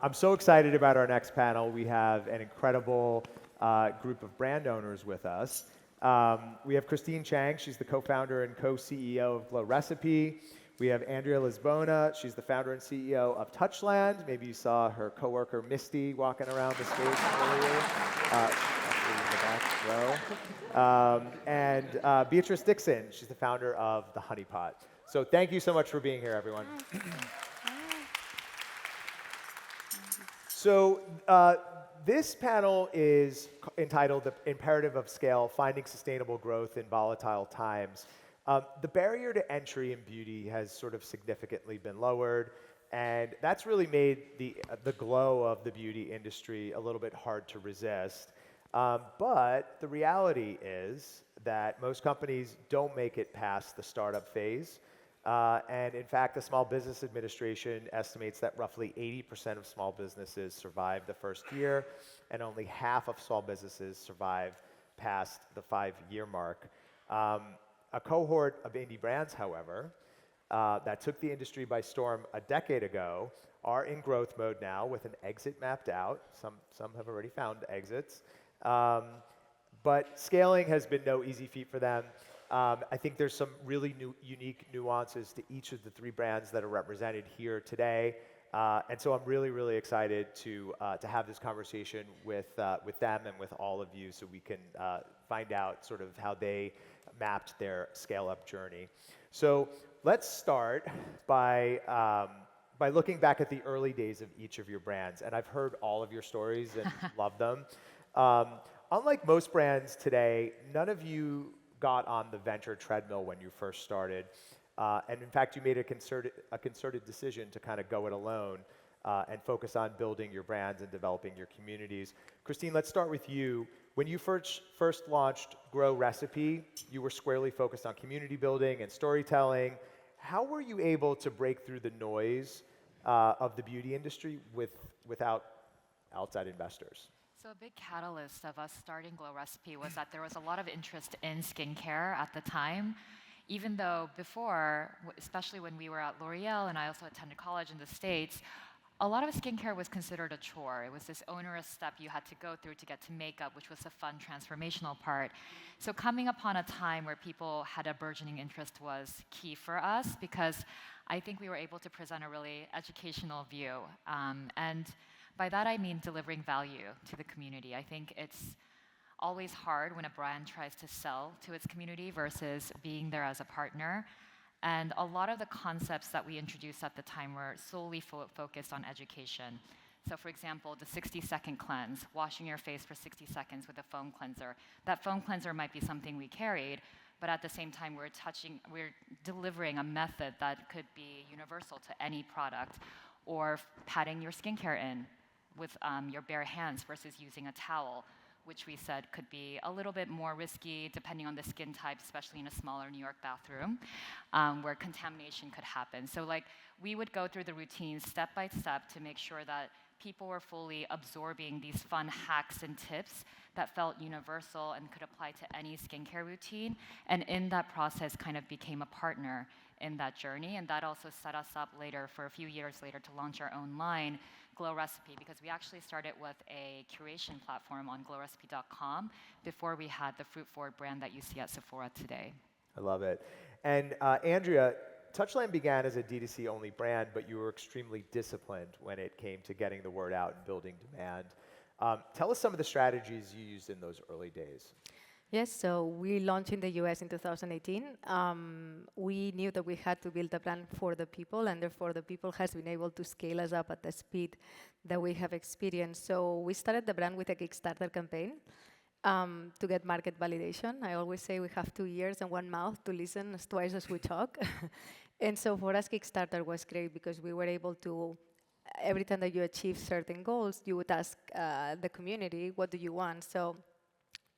I'm so excited about our next panel. We have an incredible group of brand owners with us. We have Christine Chang. She's the co-founder and co-CEO of Glow Recipe. We have Andrea Lisbona. She's the founder and CEO of Touchland. Maybe you saw her coworker Misty walking around the stage earlier. Actually in the back row. And Beatrice Dixon. She's the founder of The Honey Pot. So thank you so much for being here, everyone. So this panel is entitled The Imperative of Scale, Finding Sustainable Growth in Volatile Times. The barrier to entry in beauty has sort of significantly been lowered, and that's really made the glow of the beauty industry a little bit hard to resist. But the reality is that most companies don't make it past the startup phase. And in fact, the Small Business Administration estimates that roughly 80% of small businesses survive the first year, and only half of small businesses survive past the 5-year mark. A cohort of indie brands, however, that took the industry by storm a decade ago are in growth mode now with an exit mapped out. Some have already found exits. But scaling has been no easy feat for them. I think there's some really unique nuances to each of the 3 brands that are represented here today. And so I'm really, really excited to have this conversation with them and with all of you so we can find out sort of how they mapped their scale-up journey. So let's start by looking back at the early days of each of your brands. And I've heard all of your stories and love them. Unlike most brands today, none of you got on the venture treadmill when you first started. And in fact, you made a concerted decision to kind of go it alone and focus on building your brands and developing your communities. Christine, let's start with you. When you first launched Grow Recipe, you were squarely focused on community building and storytelling. How were you able to break through the noise of the beauty industry without outside investors? So a big catalyst of us starting Glow Recipe was that there was a lot of interest in skincare at the time. Even though before, especially when we were at L'Oreal and I also attended college in the States, a lot of skincare was considered a chore. It was this onerous step you had to go through to get to makeup, which was the fun transformational part. So coming upon a time where people had a burgeoning interest was key for us because I think we were able to present a really educational view. And by that I mean delivering value to the community. I think it's always hard when a brand tries to sell to its community versus being there as a partner. And a lot of the concepts that we introduced at the time were solely focused on education. So for example, the 60-second cleanse, washing your face for 60 seconds with a foam cleanser. That foam cleanser might be something we carried, but at the same time we're delivering a method that could be universal to any product, or patting your skincare in with your bare hands versus using a towel, which we said could be a little bit more risky depending on the skin type, especially in a smaller New York bathroom, where contamination could happen. So we would go through the routine step by step to make sure that people were fully absorbing these fun hacks and tips that felt universal and could apply to any skincare routine. And in that process kind of became a partner in that journey. And that also set us up later, for a few years later, to launch our own line, Glow Recipe, because we actually started with a curation platform on glowrecipe.com before we had the fruit forward brand that you see at Sephora today. I love it. And Andrea, Touchland began as a D2C only brand, but you were extremely disciplined when it came to getting the word out and building demand. Tell us some of the strategies you used in those early days. Yes, so we launched in the US in 2018. We knew that we had to build a brand for the people, and therefore the people has been able to scale us up at the speed that we have experienced. So we started the brand with a Kickstarter campaign to get market validation. I always say we have 2 ears and 1 mouth to listen twice as we talk. And so for us, Kickstarter was great because we were able to, every time that you achieve certain goals, you would ask the community, what do you want? So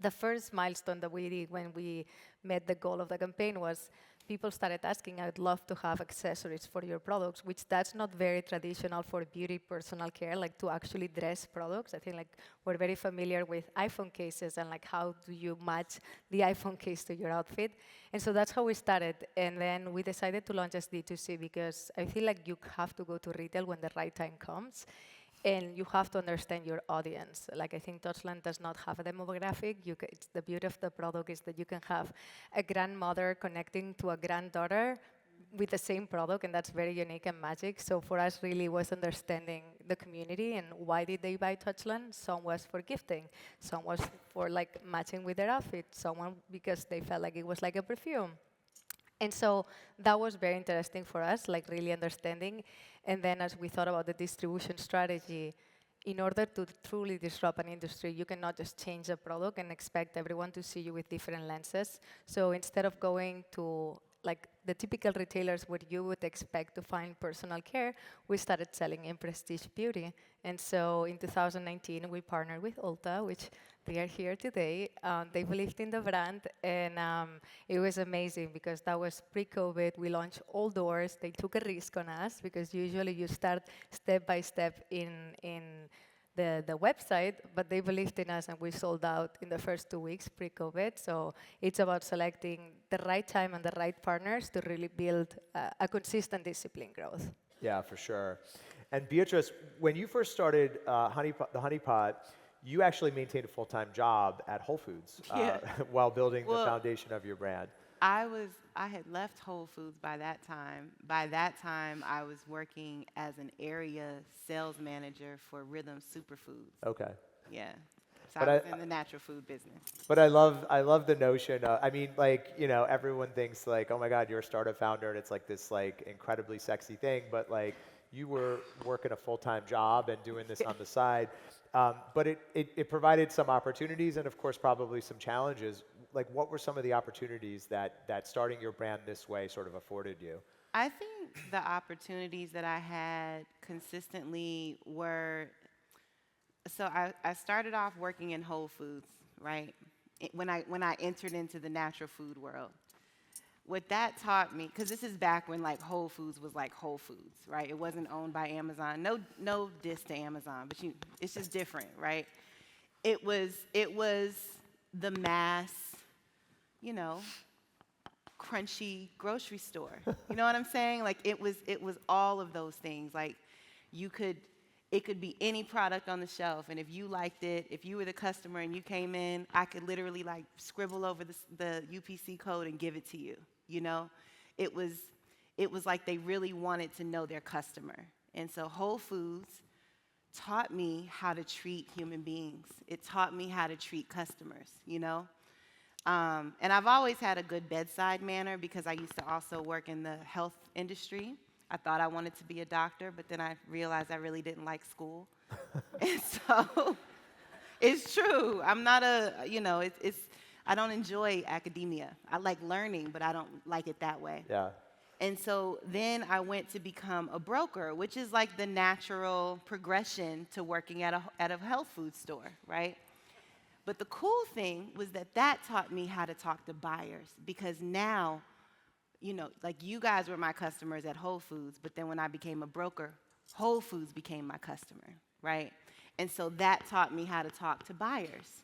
the first milestone that we did when we met the goal of the campaign was people started asking, I'd love to have accessories for your products, which that's not very traditional for beauty personal care, like to actually dress products. I think we're very familiar with iPhone cases and how do you match the iPhone case to your outfit. And so that's how we started. And then we decided to launch as D2C because I feel like you have to go to retail when the right time comes. And you have to understand your audience. Like, I think Touchland does not have a demographic. It's the beauty of the product is that you can have a grandmother connecting to a granddaughter with the same product, and that's very unique and magic. So for us, really was understanding the community and why did they buy Touchland. Some was for gifting, some was for like matching with their outfit, someone because they felt like it was like a perfume. And so that was very interesting for us, like really understanding. And then as we thought about the distribution strategy, in order to truly disrupt an industry, you cannot just change the product and expect everyone to see you with different lenses. So instead of going to like the typical retailers where you would expect to find personal care, we started selling in prestige beauty. And so in 2019, we partnered with Ulta, which they are here today. They believed in the brand, and it was amazing because that was pre-COVID. We launched all doors. They took a risk on us because usually you start step by step in the website, but they believed in us and we sold out in the first 2 weeks pre-COVID. So it's about selecting the right time and the right partners to really build a consistent discipline growth. Yeah, for sure. And Beatrice, when you first started the Honey Pot, you actually maintained a full-time job at Whole Foods while building the foundation of your brand. I had left Whole Foods by that time. By that time, I was working as an area sales manager for Rhythm Superfoods. Okay. Yeah. So But I was in the natural food business. But I love the notion. I mean, like, you know, everyone thinks like, oh my God, you're a startup founder, and it's like this like incredibly sexy thing. But like, you were working a full-time job and doing this on the side. But it provided some opportunities and of course probably some challenges. Like, what were some of the opportunities that starting your brand this way sort of afforded you? I think the opportunities that I had consistently were, so I started off working in Whole Foods, right? When I entered into the natural food world. What that taught me, because this is back when like Whole Foods was like Whole Foods, right? It wasn't owned by Amazon. No diss to Amazon, but it's just different, right? It was the mass, you know, crunchy grocery store. You know what I'm saying? Like it was all of those things. Like it could be any product on the shelf, and if you liked it, if you were the customer and you came in, I could literally like scribble over the UPC code and give it to you. You know, it was like they really wanted to know their customer. And so Whole Foods taught me how to treat human beings. It taught me how to treat customers, you know. And I've always had a good bedside manner because I used to also work in the health industry. I thought I wanted to be a doctor, but then I realized I really didn't like school. And so it's true. I'm not I don't enjoy academia. I like learning, but I don't like it that way. Yeah. And so then I went to become a broker, which is like the natural progression to working at a health food store, right? But the cool thing was that taught me how to talk to buyers, because now, you know, like you guys were my customers at Whole Foods, but then when I became a broker, Whole Foods became my customer, right? And so that taught me how to talk to buyers.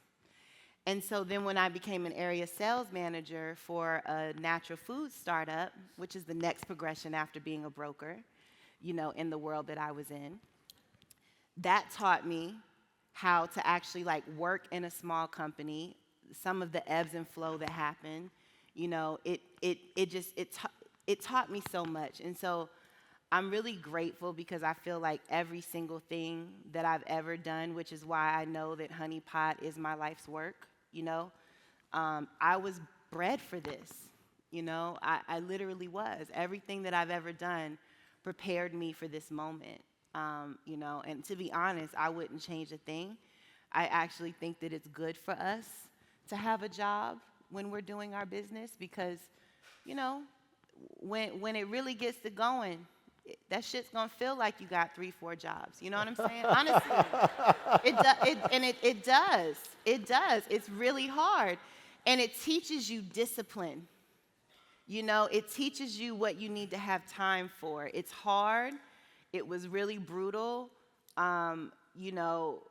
And so then when I became an area sales manager for a natural food startup, which is the next progression after being a broker, you know, in the world that I was in, that taught me how to actually like work in a small company, some of the ebbs and flow that happen, you know, it taught me so much. And so I'm really grateful because I feel like every single thing that I've ever done, which is why I know that Honey Pot is my life's work, you know, I was bred for this, you know, I literally was. Everything that I've ever done prepared me for this moment, you know, and to be honest, I wouldn't change a thing. I actually think that it's good for us to have a job when we're doing our business because, you know, when it really gets to going, that shit's gonna feel like you got 3-4 jobs. You know what I'm saying? Honestly, it does. It does. It's really hard, and it teaches you discipline. You know, it teaches you what you need to have time for. It's hard. It was really brutal. You know,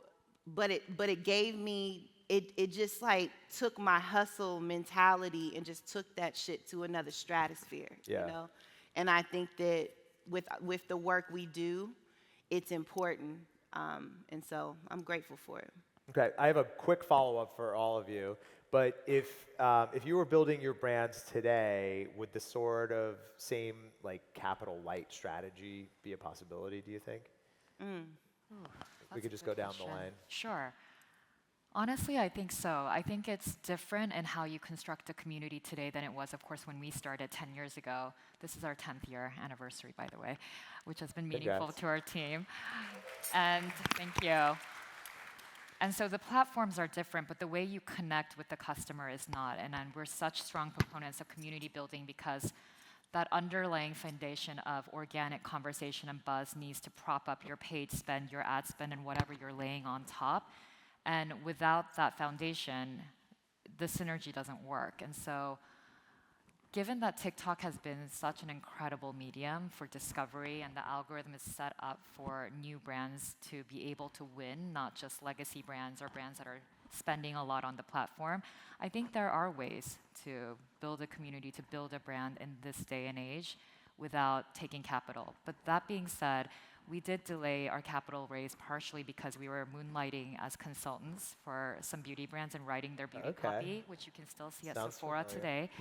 but it gave me. It just like took my hustle mentality and just took that shit to another stratosphere. Yeah. You know, and I think that with the work we do, it's important. And so I'm grateful for it. Okay, I have a quick follow-up for all of you. But if you were building your brands today, would the sort of same like capital light strategy be a possibility? Do you think? We could just go down the line. Sure. Honestly, I think so. I think it's different in how you construct a community today than it was, of course, when we started 10 years ago. This is our 10th year anniversary, by the way, which has been meaningful Congrats. to our team. And thank you. And so the platforms are different, but the way you connect with the customer is not. And we're such strong proponents of community building because that underlying foundation of organic conversation and buzz needs to prop up your paid spend, your ad spend, and whatever you're laying on top. And without that foundation, the synergy doesn't work. And so given that TikTok has been such an incredible medium for discovery and the algorithm is set up for new brands to be able to win, not just legacy brands or brands that are spending a lot on the platform, I think there are ways to build a community, to build a brand in this day and age without taking capital. But that being said, we did delay our capital raise partially because we were moonlighting as consultants for some beauty brands and writing their beauty copy, which you can still see at Sephora today.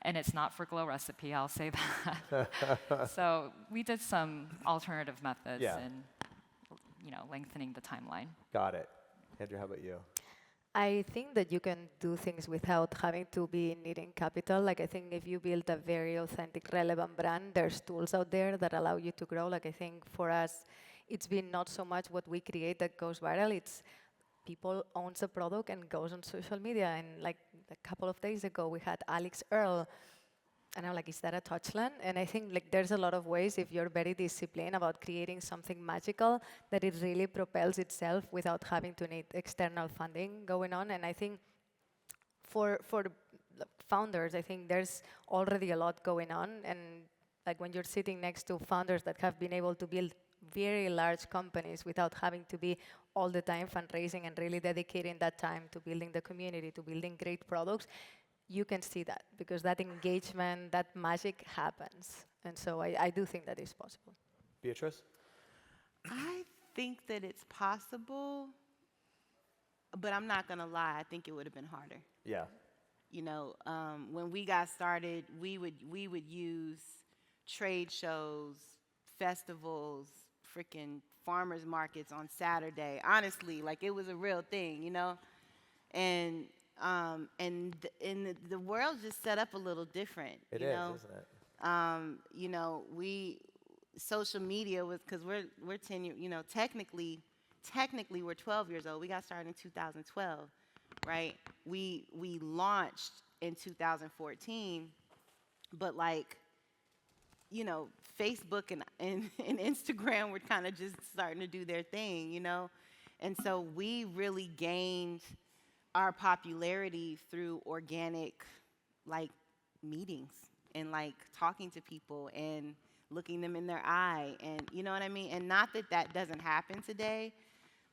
And it's not for Glow Recipe, I'll say that. So we did some alternative methods in, lengthening the timeline. Got it. Andrew, how about you? I think that you can do things without having to be needing capital. Like I think if you build a very authentic, relevant brand, there's tools out there that allow you to grow. Like I think for us, it's been not so much what we create that goes viral. It's people owns a product and goes on social media. And like a couple of days ago, we had Alex Earl. And I'm like, is that a touchland? And I think like there's a lot of ways if you're very disciplined about creating something magical that it really propels itself without having to need external funding going on. And I think for the founders, I think there's already a lot going on. And like when you're sitting next to founders that have been able to build very large companies without having to be all the time fundraising and really dedicating that time to building the community, to building great products, you can see that because that engagement, that magic happens. And so I do think that is possible. Beatrice? I think that it's possible, but I'm not going to lie. I think it would have been harder. Yeah. When we got started, we would use trade shows, festivals, freaking farmers markets on Saturday. Honestly, like it was a real thing, And the world just set up a little different. It is, isn't it? Social media was because we're 10 years. Technically we're 12 years old. We got started in 2012, right? We launched in 2014, but Facebook and Instagram were kind of just starting to do their thing, and so we really gained our popularity through organic, meetings and, talking to people and looking them in their eye and, you know what I mean? And not that doesn't happen today,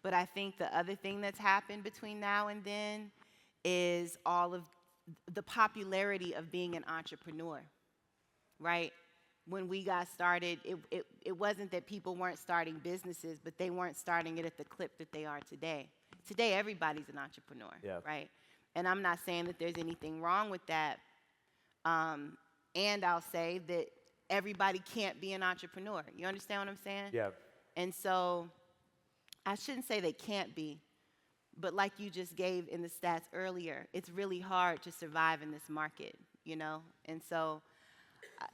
but I think the other thing that's happened between now and then is all of the popularity of being an entrepreneur, right? When we got started, it wasn't that people weren't starting businesses, but they weren't starting it at the clip that they are today. Today, everybody's an entrepreneur, right? And I'm not saying that there's anything wrong with that. And I'll say that everybody can't be an entrepreneur. You understand what I'm saying? Yeah. And so I shouldn't say they can't be, but like you just gave in the stats earlier, it's really hard to survive in this market, And so,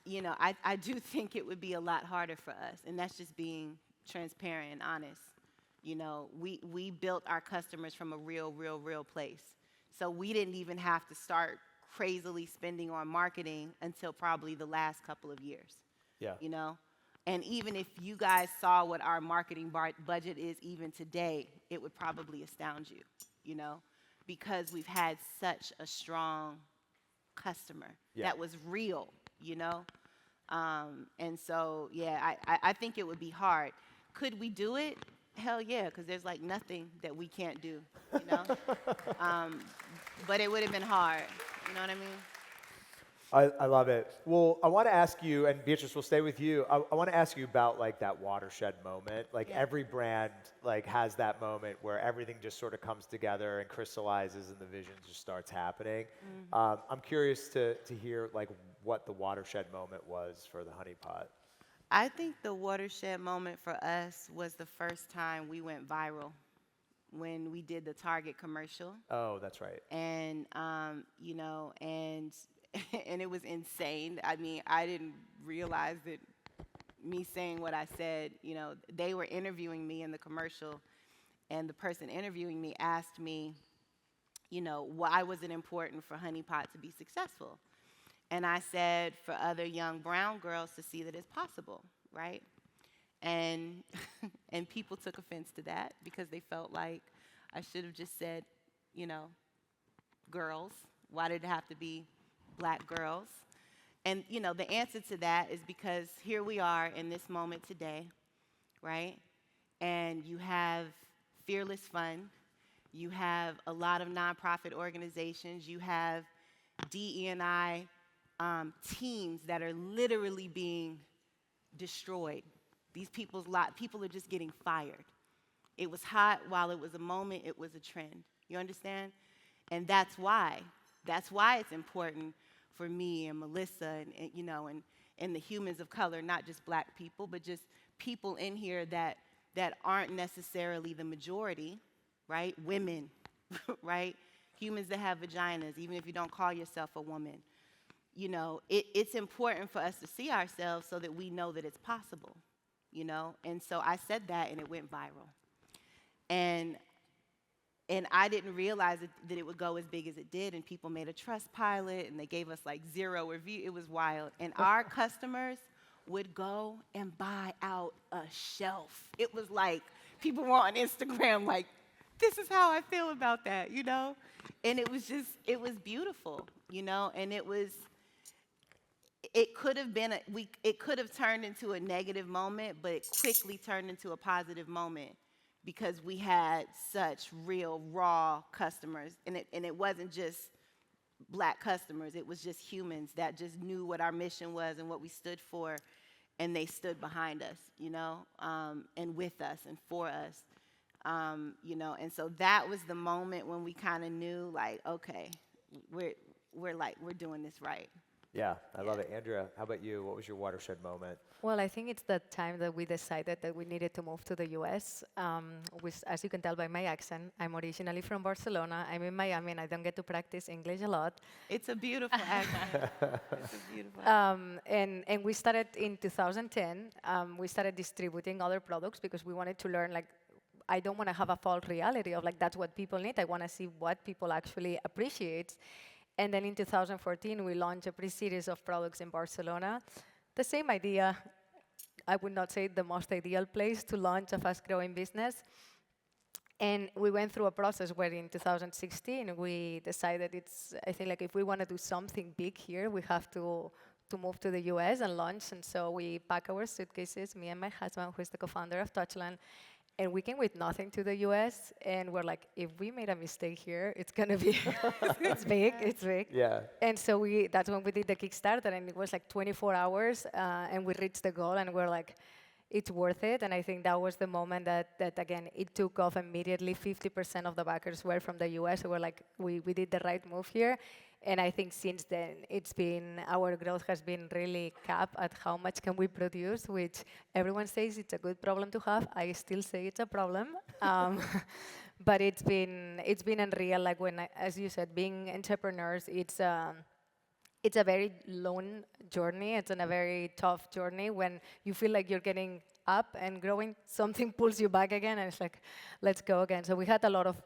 I do think it would be a lot harder for us, and that's just being transparent and honest. We built our customers from a real place. So we didn't even have to start crazily spending on marketing until probably the last couple of years. Yeah. And even if you guys saw what our marketing budget is even today, it would probably astound you, because we've had such a strong customer that was real, And so, I think it would be hard. Could we do it? Hell yeah, because there's nothing that we can't do, But it would have been hard, you know what I mean? I love it. Well, I want to ask you, and Beatrice, we'll stay with you. I want to ask you about like that watershed moment. Like Yeah. every brand like has that moment where everything just sort of comes together and crystallizes, and the vision just starts happening. I'm curious to hear like what the watershed moment was for the Honey Pot. I think the watershed moment for us was the first time we went viral when we did the Target commercial. Oh, that's right. And you know, and and it was insane. I mean, I didn't realize that me saying what I said, you know, they were interviewing me in the commercial, and the person interviewing me asked me, you know, why was it important for Honey Pot to be successful? And I said, for other young brown girls to see that it's possible, right? And and people took offense to that because they felt like I should have just said, you know, girls. Why did it have to be black girls? And you know, the answer to that is because here we are in this moment today, right? And you have Fearless Fun, you have a lot of nonprofit organizations, you have DE&I teams that are literally being destroyed. These people are just getting fired. It was hot while it was a moment, it was a trend. You understand? And that's why it's important for me and Melissa and you know, and the humans of color, not just black people, but just people in here that aren't necessarily the majority, right? Women, right? Humans that have vaginas, even if you don't call yourself a woman. You know, it's important for us to see ourselves so that we know that it's possible, you know? And so I said that and it went viral. And I didn't realize that it would go as big as it did, and people made a trust pilot and they gave us like 0 review. It was wild. And our customers would go and buy out a shelf. It was like people were on Instagram like, this is how I feel about that, you know? And it was beautiful, you know? And it could have been, it could have turned into a negative moment, but it quickly turned into a positive moment because we had such real, raw customers. And it wasn't just black customers, it was just humans that just knew what our mission was and what we stood for, and they stood behind us, you know, and with us and for us, you know. And so that was the moment when we kind of knew, like, okay, we're doing this right. Yeah, I love it. Andrea, how about you? What was your watershed moment? Well, I think it's the time that we decided that we needed to move to the US. Which, as you can tell by my accent, I'm originally from Barcelona. I'm in Miami, and I don't get to practice English a lot. It's a beautiful accent. It's a beautiful And we started in 2010. We started distributing other products because we wanted to learn, like, I don't want to have a false reality of, like, that's what people need. I want to see what people actually appreciate. And then in 2014, we launched a pre-series of products in Barcelona. The same idea. I would not say the most ideal place to launch a fast-growing business. And we went through a process where in 2016, we decided I think like if we want to do something big here, we have to move to the US and launch. And so we pack our suitcases, me and my husband, who is the co-founder of Touchland, and we came with nothing to the US, and we're like, if we made a mistake here, it's gonna be, it's big. Yeah. And so that's when we did the Kickstarter, and it was like 24 hours, and we reached the goal, and we're like, it's worth it. And I think that was the moment that again, it took off immediately. 50% of the backers were from the US, so we're like, we did the right move here. And I think since then, our growth has been really capped at how much can we produce, which everyone says it's a good problem to have. I still say it's a problem. But it's been unreal. Like as you said, being entrepreneurs, it's a very long journey. It's a very tough journey when you feel like you're getting up and growing, something pulls you back again, and it's like, let's go again. So we had a lot of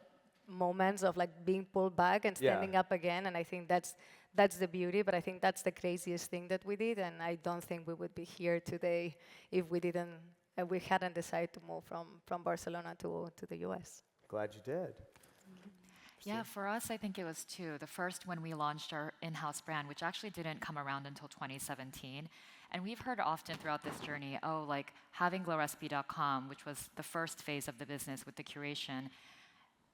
moments of like being pulled back and standing up again, and I think that's the beauty, but I think that's the craziest thing that we did, and I don't think we would be here today if we hadn't decided to move from Barcelona to the US. Glad you did. Yeah, for us, I think it was two. The first, when we launched our in-house brand, which actually didn't come around until 2017. And we've heard often throughout this journey, like having glowrecipe.com, which was the first phase of the business with the curation,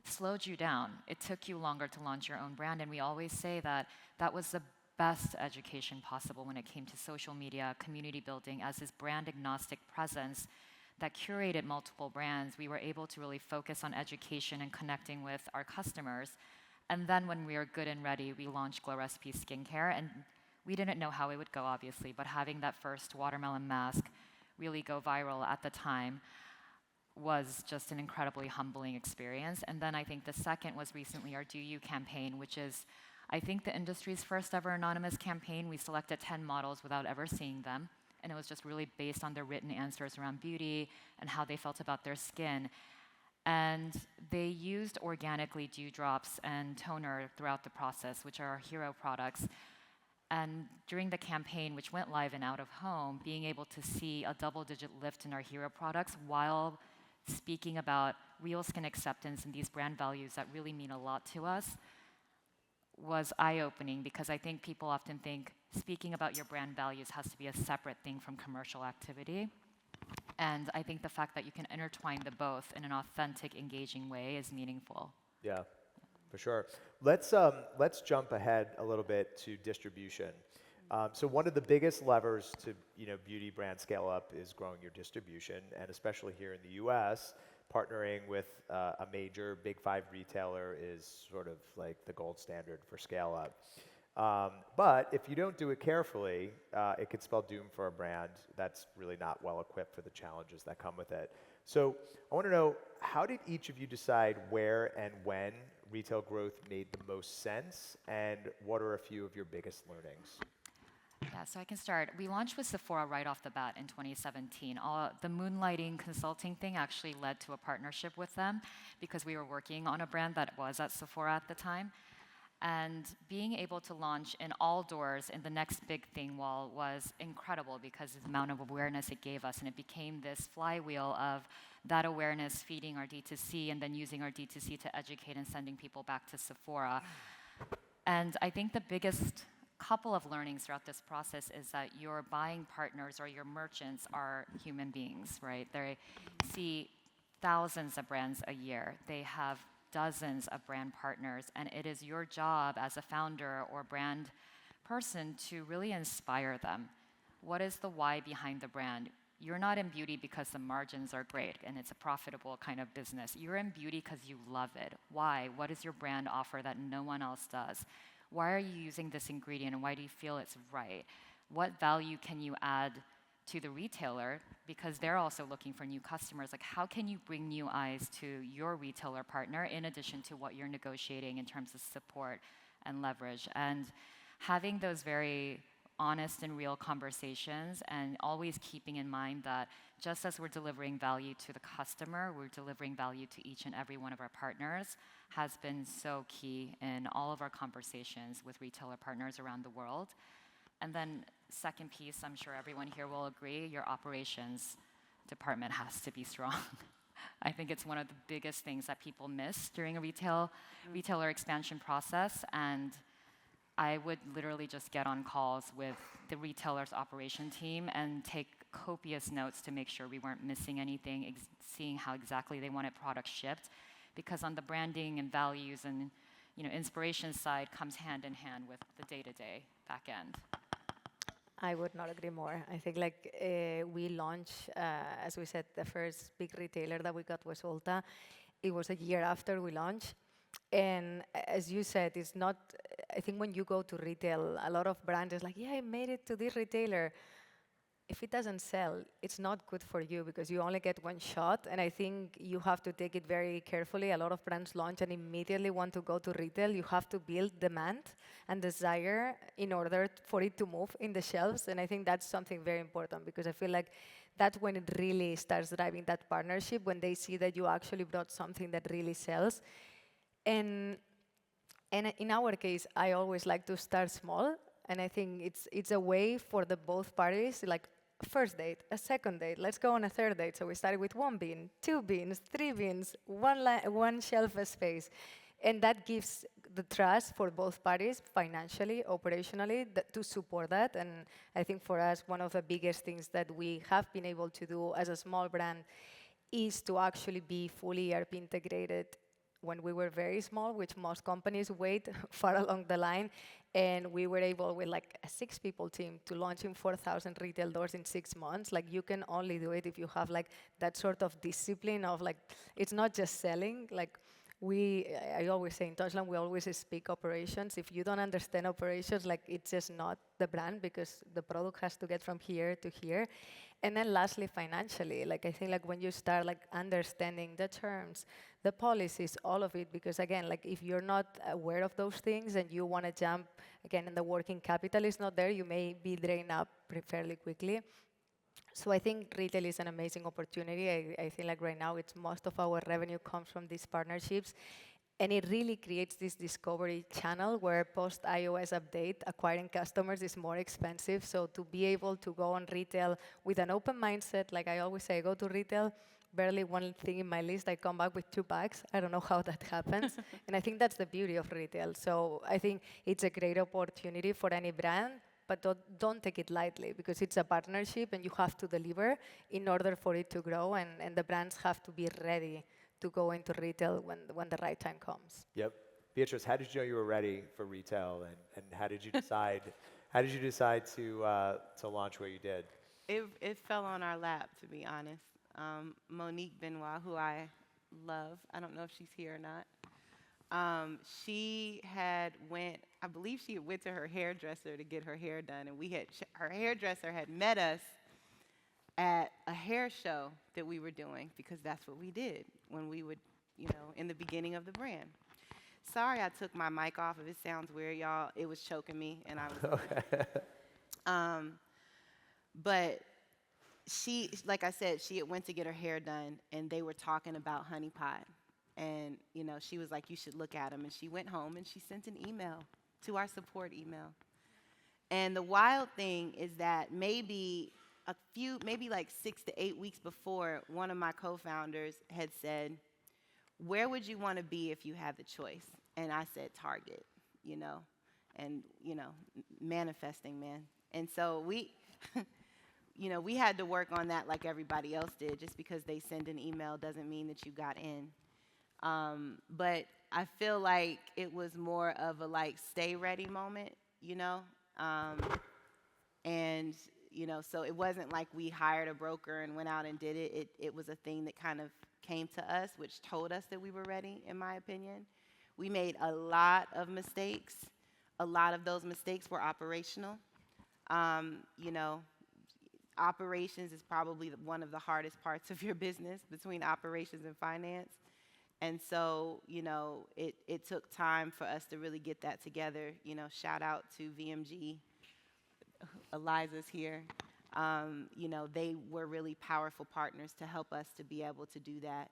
slowed you down. It took you longer to launch your own brand. And we always say that was the best education possible when it came to social media, community building, as this brand agnostic presence that curated multiple brands. We were able to really focus on education and connecting with our customers. And then when we were good and ready, we launched Glow Recipe Skincare. And we didn't know how it would go, obviously, but having that first watermelon mask really go viral at the time was just an incredibly humbling experience. And then I think the second was recently our Do You campaign, which is, I think, the industry's first ever anonymous campaign. We selected 10 models without ever seeing them. And it was just really based on their written answers around beauty and how they felt about their skin. And they used organically dewdrops and toner throughout the process, which are our hero products. And during the campaign, which went live and out of home, being able to see a double-digit lift in our hero products while speaking about real skin acceptance and these brand values that really mean a lot to us was eye-opening, because I think people often think speaking about your brand values has to be a separate thing from commercial activity. And I think the fact that you can intertwine the both in an authentic, engaging way is meaningful. Yeah, for sure. Let's jump ahead a little bit to distribution. So one of the biggest levers to beauty brand scale up is growing your distribution, and especially here in the U.S., partnering with a major Big Five retailer is sort of like the gold standard for scale up. But if you don't do it carefully, it could spell doom for a brand that's really not well equipped for the challenges that come with it. So I want to know, how did each of you decide where and when retail growth made the most sense, and what are a few of your biggest learnings? Yeah, so I can start. We launched with Sephora right off the bat in 2017. The moonlighting consulting thing actually led to a partnership with them because we were working on a brand that was at Sephora at the time. And being able to launch in all doors in the next big thing wall was incredible because of the amount of awareness it gave us. And it became this flywheel of that awareness feeding our D2C and then using our D2C to educate and sending people back to Sephora. And I think the biggest couple of learnings throughout this process is that your buying partners or your merchants are human beings, right? They see thousands of brands a year. They have dozens of brand partners, and it is your job as a founder or brand person to really inspire them. What is the why behind the brand? You're not in beauty because the margins are great and it's a profitable kind of business. You're in beauty because you love it. Why? What does your brand offer that no one else does? Why are you using this ingredient and why do you feel it's right? What value can you add to the retailer, because they're also looking for new customers? Like, how can you bring new eyes to your retailer partner in addition to what you're negotiating in terms of support and leverage? And having those very honest and real conversations, and always keeping in mind that just as we're delivering value to the customer, we're delivering value to each and every one of our partners, has been so key in all of our conversations with retailer partners around the world. And then second piece, I'm sure everyone here will agree, your operations department has to be strong. I think it's one of the biggest things that people miss during a retailer expansion process. And I would literally just get on calls with the retailer's operation team and take copious notes to make sure we weren't missing anything, seeing how exactly they wanted products shipped. Because on the branding and values and inspiration side comes hand in hand with the day-to-day back end. I would not agree more. I think we launched, as we said, the first big retailer that we got was Ulta. It was a year after we launched. And as you said, it's not, I think when you go to retail, a lot of brands is like, yeah, I made it to this retailer. If it doesn't sell, it's not good for you because you only get one shot. And I think you have to take it very carefully. A lot of brands launch and immediately want to go to retail. You have to build demand and desire in order for it to move in the shelves. And I think that's something very important because I feel like that's when it really starts driving that partnership, when they see that you actually brought something that really sells. And in our case, I always like to start small. And I think it's a way for the both parties, like first date, a second date, let's go on a third date. So we started with 1 bean, 2 beans, 3 beans, one shelf space. And that gives the trust for both parties, financially, operationally, to support that. And I think for us, one of the biggest things that we have been able to do as a small brand is to actually be fully ERP integrated when we were very small, which most companies wait far along the line, and we were able with like a 6-people team to launch in 4,000 retail doors in 6 months. Like you can only do it if you have like that sort of discipline of like, it's not just selling. Like I always say in Deutschland, we always speak operations. If you don't understand operations, like it's just not the brand, because the product has to get from here to here. And then lastly, financially, like I think like when you start like understanding the terms, the policies, all of it, because again, like if you're not aware of those things and you want to jump, again, and the working capital is not there, you may be drained up fairly quickly. So I think retail is an amazing opportunity. I think like right now, it's most of our revenue comes from these partnerships. And it really creates this discovery channel where post-iOS update, acquiring customers is more expensive. So to be able to go on retail with an open mindset, like I always say, I go to retail, barely one thing in my list, I come back with 2 bags. I don't know how that happens. And I think that's the beauty of retail. So I think it's a great opportunity for any brand, but don't take it lightly, because it's a partnership and you have to deliver in order for it to grow, and the brands have to be ready to go into retail when the right time comes. Yep. Beatrice, how did you know you were ready for retail, and how did you decide to launch what you did? It fell on our lap, to be honest. Monique Benoit, who I love, I don't know if she's here or not. I believe she went to her hairdresser to get her hair done, and her hairdresser had met us at a hair show that we were doing, because that's what we did when we would, in the beginning of the brand. Sorry I took my mic off. If it sounds weird, y'all, it was choking me, and I was. But she, like I said, she had went to get her hair done, and they were talking about honey pot. And, she was like, you should look at them. And she went home and she sent an email to our support email. And the wild thing is that maybe like 6 to 8 weeks before, one of my co-founders had said, where would you want to be if you had the choice? And I said, Target, and, manifesting, man. And so we, we had to work on that like everybody else did. Just because they send an email doesn't mean that you got in. But I feel like it was more of a like stay ready moment, and so it wasn't like we hired a broker and went out and did it. It was a thing that kind of came to us, which told us that we were ready, in my opinion. We made a lot of mistakes. A lot of those mistakes were operational. Operations is probably one of the hardest parts of your business, between operations and finance. And so, it took time for us to really get that together. Shout out to VMG. Eliza's here. They were really powerful partners to help us to be able to do that.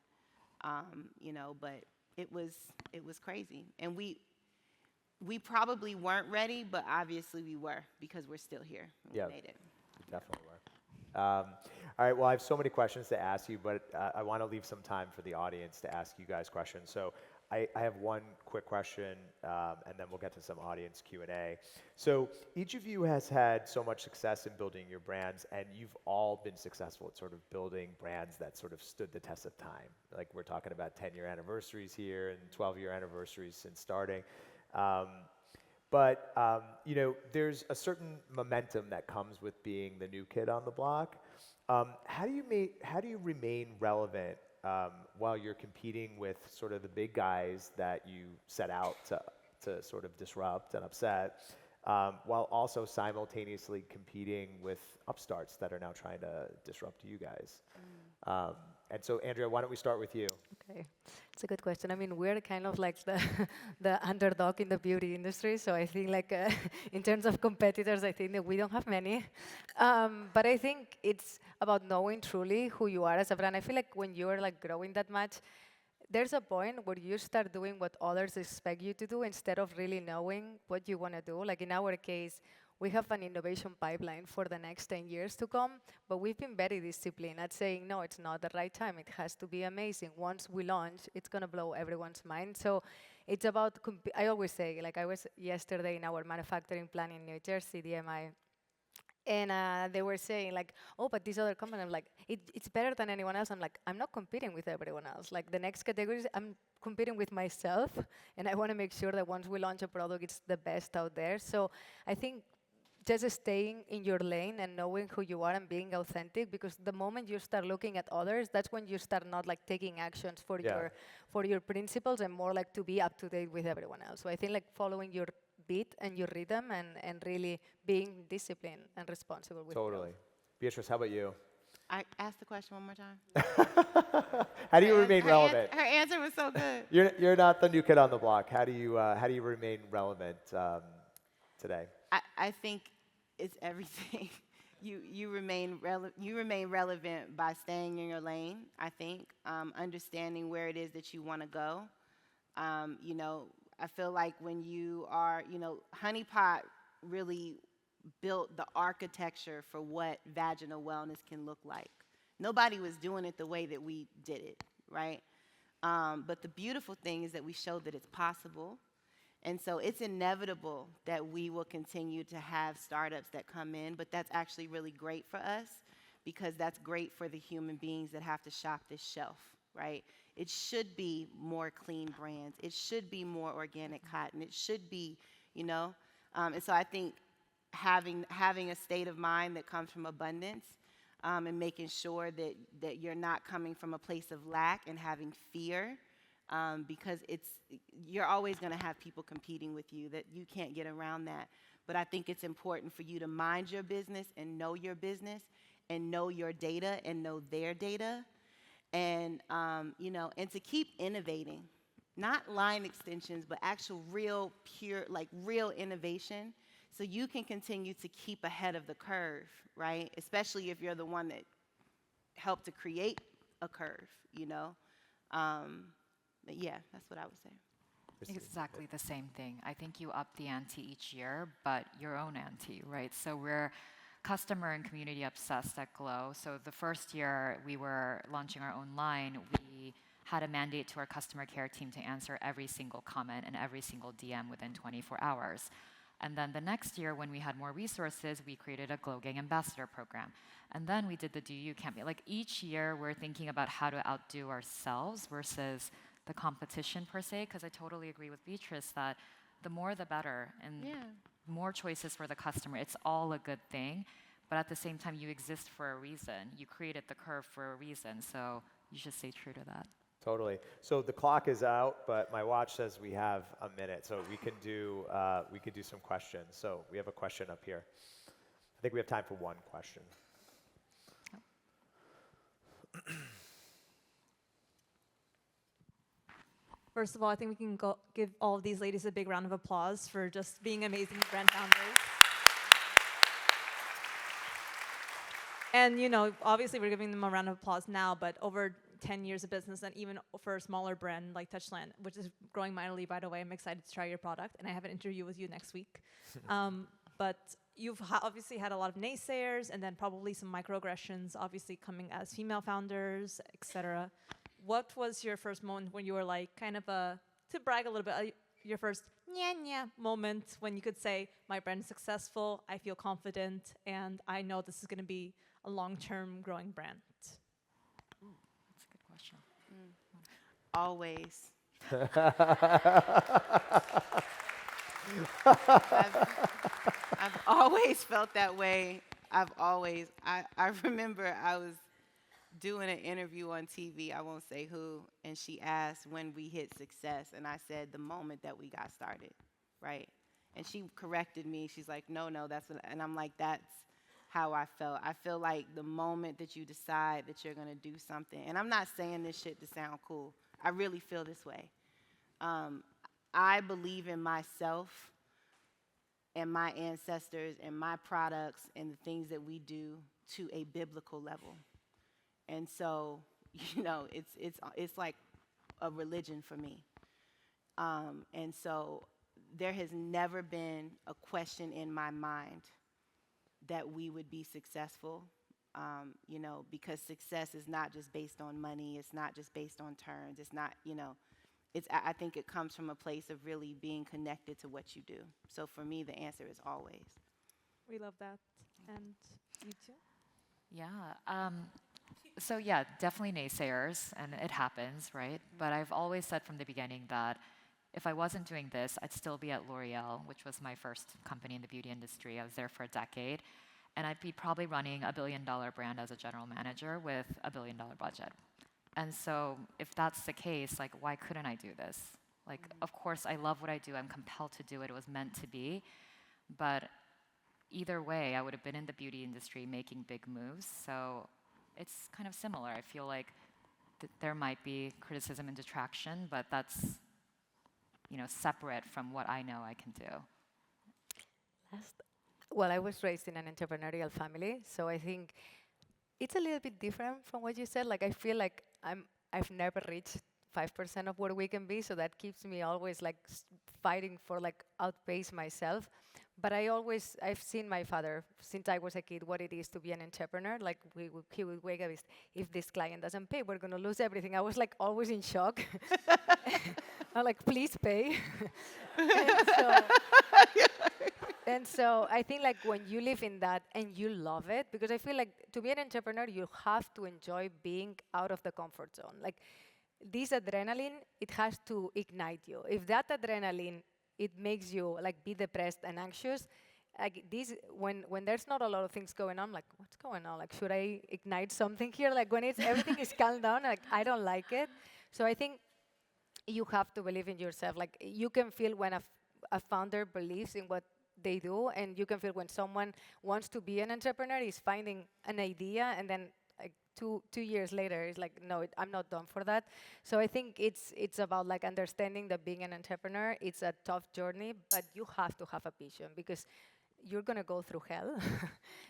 But it was crazy. And we probably weren't ready, but obviously we were, because we're still here. We made it. Definitely were. All right, well, I have so many questions to ask you, but I want to leave some time for the audience to ask you guys questions. So I have one quick question, and then we'll get to some audience Q&A. So each of you has had so much success in building your brands, and you've all been successful at sort of building brands that sort of stood the test of time. Like we're talking about 10-year anniversaries here and 12-year anniversaries since starting. But there's a certain momentum that comes with being the new kid on the block. How do you remain relevant while you're competing with sort of the big guys that you set out to sort of disrupt and upset, while also simultaneously competing with upstarts that are now trying to disrupt you guys? And so, Andrea, why don't we start with you? Okay, it's a good question. I mean, we're kind of like the underdog in the beauty industry. So I think like in terms of competitors, I think that we don't have many. But I think it's about knowing truly who you are as a brand. I feel like when you're like growing that much, there's a point where you start doing what others expect you to do instead of really knowing what you want to do. Like in our case, we have an innovation pipeline for the next 10 years to come, but we've been very disciplined at saying, no, it's not the right time. It has to be amazing. Once we launch, it's going to blow everyone's mind. So it's about, I always say, like I was yesterday in our manufacturing plant in New Jersey, DMI, And they were saying like, oh, but this other company, I'm like, it's better than anyone else. I'm like, I'm not competing with everyone else. Like the next categories, I'm competing with myself, and I want to make sure that once we launch a product, it's the best out there. So I think just staying in your lane and knowing who you are and being authentic, because the moment you start looking at others, that's when you start not like taking actions for your principles and more like to be up to date with everyone else. So I think like following your beat and your rhythm and really being disciplined and responsible with Totally. Beatrice, how about you? I asked the question one more time. How do you remain relevant? Her answer was so good. You're not the new kid on the block. How do you remain relevant today? I think it's everything. You remain relevant by staying in your lane. I think understanding where it is that you want to go. You know, I feel like when you are, you know, Honey Pot really built the architecture for what vaginal wellness can look like. Nobody was doing it the way that we did it, right? But the beautiful thing is that we showed that it's possible. And so it's inevitable that we will continue to have startups that come in, but that's actually really great for us because that's great for the human beings that have to shop this shelf, right? It should be more clean brands. It should be more organic cotton. It should be, you know, and so I think having a state of mind that comes from abundance and making sure that you're not coming from a place of lack and having fear. Because you're always going to have people competing with you, that you can't get around that. But I think it's important for you to mind your business and know your business and know your data and know their data. And, you know, and to keep innovating, not line extensions, but actual real, pure, like real innovation. So you can continue to keep ahead of the curve, right? Especially if you're the one that helped to create a curve, you know? But yeah, that's what I would say. Exactly the same thing. I think you up the ante each year, but your own ante, right? So we're customer and community obsessed at Glow. So the first year we were launching our own line, we had a mandate to our customer care team to answer every single comment and every single DM within 24 hours. And then the next year, when we had more resources, we created a Glow Gang ambassador program. And then we did the Do You campaign. Like each year, we're thinking about how to outdo ourselves versus the competition per se, because I totally agree with Beatrice that the more the better and more choices for the customer. It's all a good thing, but at the same time, you exist for a reason. You created the curve for a reason, so you should stay true to that. Totally. So the clock is out, but my watch says we have a minute, so we can do some questions. So we have a question up here. I think we have time for one question. First of all, I think we can give all of these ladies a big round of applause for just being amazing brand founders. And, you know, obviously we're giving them a round of applause now, but over 10 years of business, and even for a smaller brand like Touchland, which is growing mightily, by the way, I'm excited to try your product, and I have an interview with you next week. But you've obviously had a lot of naysayers, and then probably some microaggressions, obviously coming as female founders, etc. What was your first moment when you were like, kind of to brag a little bit, your first nya moment when you could say, my brand is successful, I feel confident, and I know this is going to be a long-term growing brand? That's a good question. Always. I've always felt that way. I remember I was doing an interview on TV, I won't say who, and she asked when we hit success, and I said the moment that we got started, right? And she corrected me. She's like, no, that's what, and I'm like, that's how I felt. I feel like the moment that you decide that you're going to do something, and I'm not saying this shit to sound cool. I really feel this way. I believe in myself and my ancestors and my products and the things that we do to a biblical level. And so, you know, it's like a religion for me. And so there has never been a question in my mind that we would be successful, you know, because success is not just based on money. It's not just based on turns. It's not, you know, I think it comes from a place of really being connected to what you do. So for me, the answer is always. We love that. And you too? Yeah. So yeah, definitely naysayers, and it happens, right? But I've always said from the beginning that if I wasn't doing this, I'd still be at L'Oreal, which was my first company in the beauty industry. I was there for a decade, and I'd be probably running a $1 billion brand as a general manager with a $1 billion budget. And so if that's the case, like, why couldn't I do this? Like, of course, I love what I do. I'm compelled to do it. It was meant to be. But either way, I would have been in the beauty industry making big moves. So it's kind of similar. I feel like there might be criticism and detraction, but that's, separate from what I know I can do. Well, I was raised in an entrepreneurial family, so I think it's a little bit different from what you said. Like, I feel like I've never reached 5% of where we can be, so that keeps me always like fighting for like outpace myself. But I've seen my father since I was a kid what it is to be an entrepreneur. Like he would wake up, if this client doesn't pay, we're gonna lose everything. I was like always in shock. I'm like, please pay. And so I think like when you live in that and you love it, because I feel like to be an entrepreneur, you have to enjoy being out of the comfort zone. Like this adrenaline, it has to ignite you. If that adrenaline, it makes you like be depressed and anxious, like this, when there's not a lot of things going on, like what's going on? Like should I ignite something here? Like when everything is calmed down, like I don't like it. So I think you have to believe in yourself. Like you can feel when a founder believes in what they do, and you can feel when someone wants to be an entrepreneur is finding an idea, and then like two years later it's like, no, I'm not done for that. So I think it's about like understanding that being an entrepreneur, it's a tough journey, but you have to have a vision because you're gonna go through hell.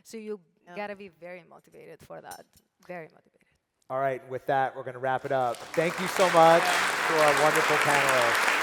So you gotta be very motivated for that. Very motivated. All right, with that, we're going to wrap it up. Thank you so much to our wonderful panelists.